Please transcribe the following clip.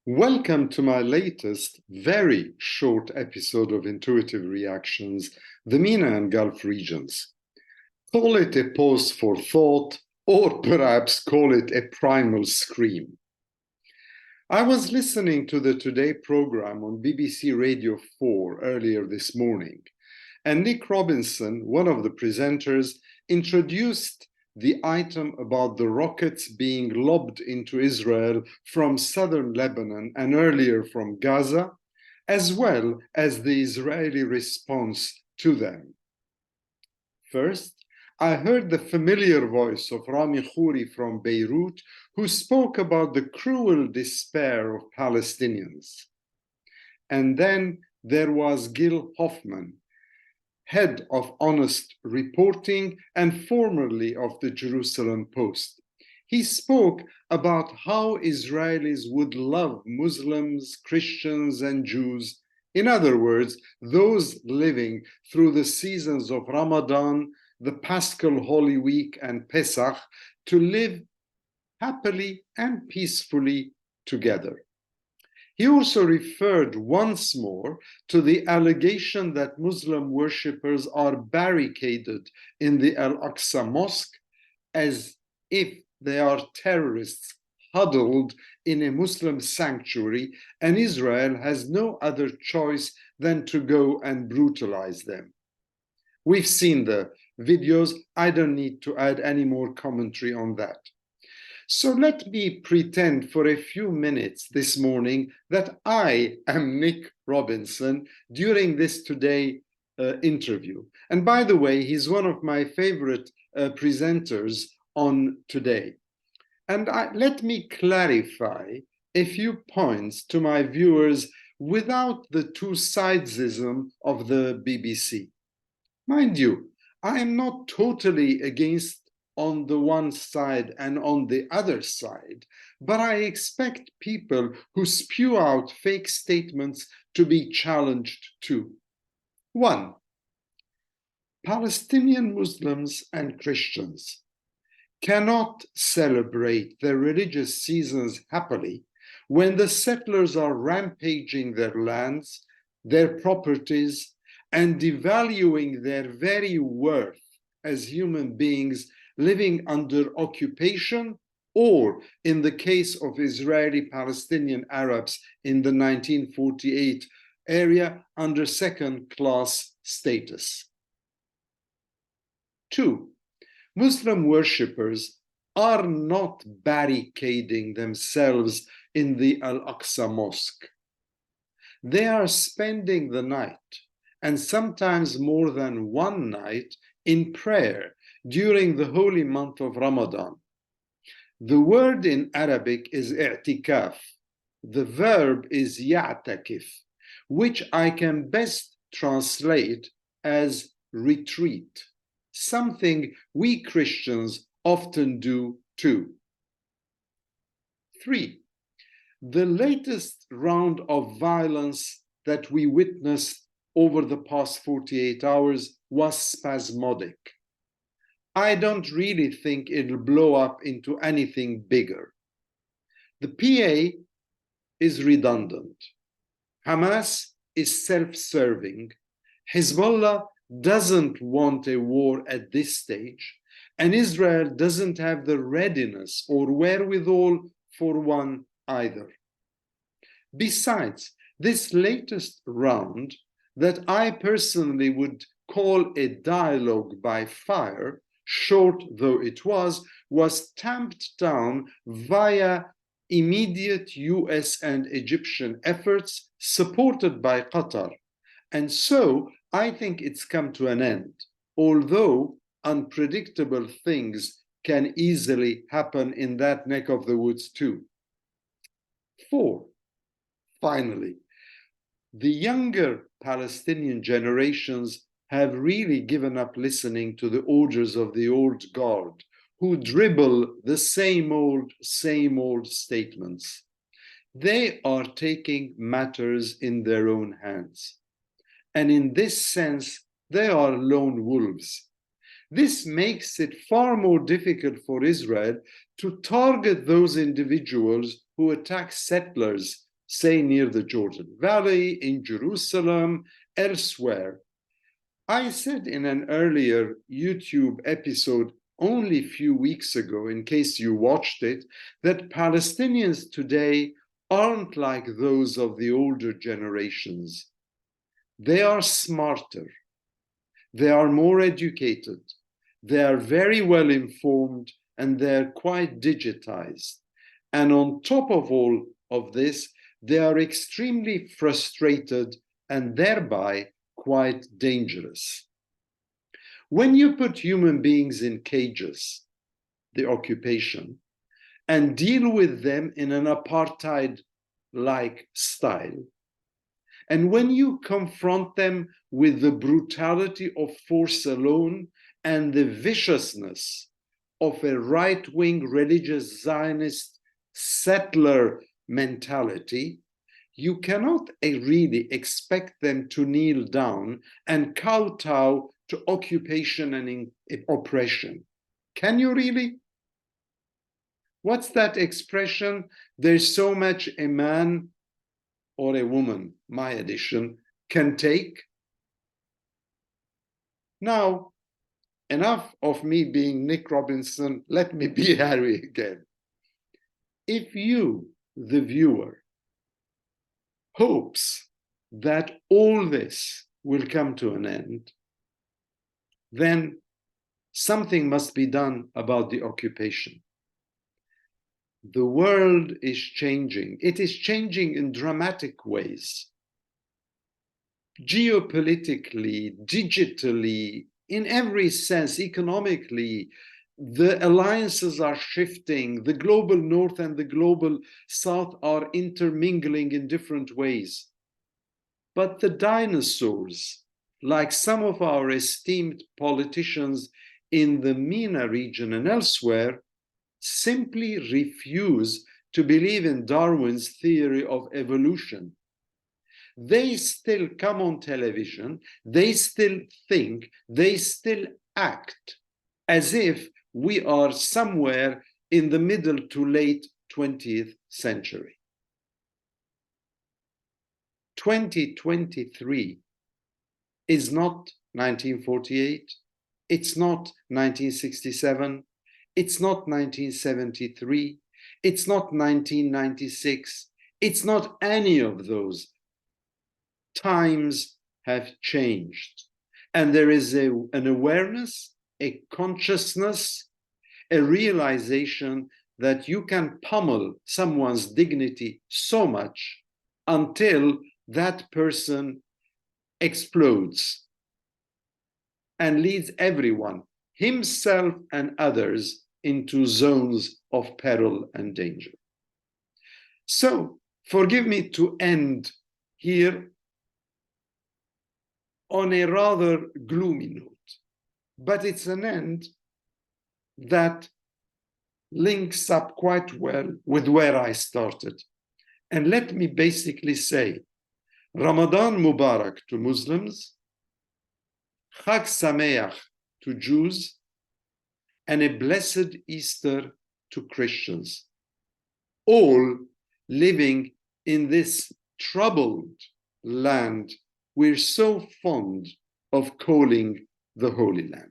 Welcome to my latest, very short episode of Intuitive Reactions, the MENA and Gulf regions. Call it a pause for thought, or perhaps call it a primal scream. I was listening to the Today program on BBC Radio 4 earlier this morning, and Nick Robinson, one of the presenters, introduced the item about the rockets being lobbed into Israel from southern Lebanon and earlier from Gaza, as well as the Israeli response to them. First, I heard the familiar voice of Rami Khouri from Beirut, who spoke about the cruel despair of Palestinians. And then there was Gil Hoffman, head of Honest Reporting and formerly of the Jerusalem Post. He spoke about how Israelis would love Muslims, Christians, and Jews, in other words, those living through the seasons of Ramadan, the Paschal Holy Week, and Pesach, to live happily and peacefully together. He also referred once more to the allegation that Muslim worshippers are barricaded in the Al-Aqsa Mosque as if they are terrorists huddled in a Muslim sanctuary, and Israel has no other choice than to go and brutalize them. We've seen the videos. I don't need to add any more commentary on that. So let me pretend for a few minutes this morning that I am Nick Robinson during this Today interview. And by the way, he's one of my favorite presenters on Today. And let me clarify a few points to my viewers without the two-sidesism of the BBC. Mind you, I am not totally against on the one side and on the other side, but I expect people who spew out fake statements to be challenged too. 1. Palestinian Muslims and Christians cannot celebrate their religious seasons happily when the settlers are rampaging their lands, their properties, and devaluing their very worth as human beings living under occupation, or in the case of Israeli-Palestinian Arabs in the 1948 area, under second-class status. 2. Muslim worshippers are not barricading themselves in the Al-Aqsa Mosque. They are spending the night, and sometimes more than one night, in prayer during the holy month of Ramadan. The word in Arabic is i'tikaf. The verb is ya'takif, which I can best translate as retreat, something we Christians often do too. 3. The latest round of violence that we witnessed over the past 48 hours was spasmodic. I don't really think it'll blow up into anything bigger. The PA is redundant. Hamas is self-serving. Hezbollah doesn't want a war at this stage, and Israel doesn't have the readiness or wherewithal for one either. Besides, this latest round that I personally would call a dialogue by fire, short though it was tamped down via immediate US and Egyptian efforts supported by Qatar. And so I think it's come to an end, although unpredictable things can easily happen in that neck of the woods too. 4. Finally, the younger Palestinian generations have really given up listening to the orders of the old guard, who dribble the same old statements. They are taking matters in their own hands. And in this sense, they are lone wolves. This makes it far more difficult for Israel to target those individuals who attack settlers say near the Jordan Valley, in Jerusalem, elsewhere. I said in an earlier YouTube episode only a few weeks ago, in case you watched it, that Palestinians today aren't like those of the older generations. They are smarter. They are more educated. They are very well informed, and they're quite digitized. And on top of all of this, they are extremely frustrated and thereby quite dangerous. When you put human beings in cages, the occupation, and deal with them in an apartheid-like style, and when you confront them with the brutality of force alone and the viciousness of a right-wing religious Zionist settler mentality, you cannot really expect them to kneel down and kowtow to occupation and oppression. Can you really? What's that expression? There's so much a man or a woman, my edition, can take. Now, enough of me being Nick Robinson, let me be Harry again. If you, the viewer, hopes that all this will come to an end, then something must be done about the occupation. The world is changing. It is changing in dramatic ways. Geopolitically, digitally, in every sense, economically, the alliances are shifting. The global north and the global south are intermingling in different ways. But the dinosaurs, like some of our esteemed politicians in the MENA region and elsewhere, simply refuse to believe in Darwin's theory of evolution. They still come on television, they still think, they still act as if we are somewhere in the middle to late 20th century. 2023 is not 1948, it's not 1967, it's not 1973, it's not 1996, it's not any of those. Times have changed, and there is an awareness, a consciousness, a realization that you can pummel someone's dignity so much until that person explodes and leads everyone, himself and others, into zones of peril and danger. So, forgive me to end here on a rather gloomy note, but it's an end that links up quite well with where I started. And let me basically say, Ramadan Mubarak to Muslims, Chag Sameach to Jews, and a blessed Easter to Christians, all living in this troubled land we're so fond of calling the Holy Land.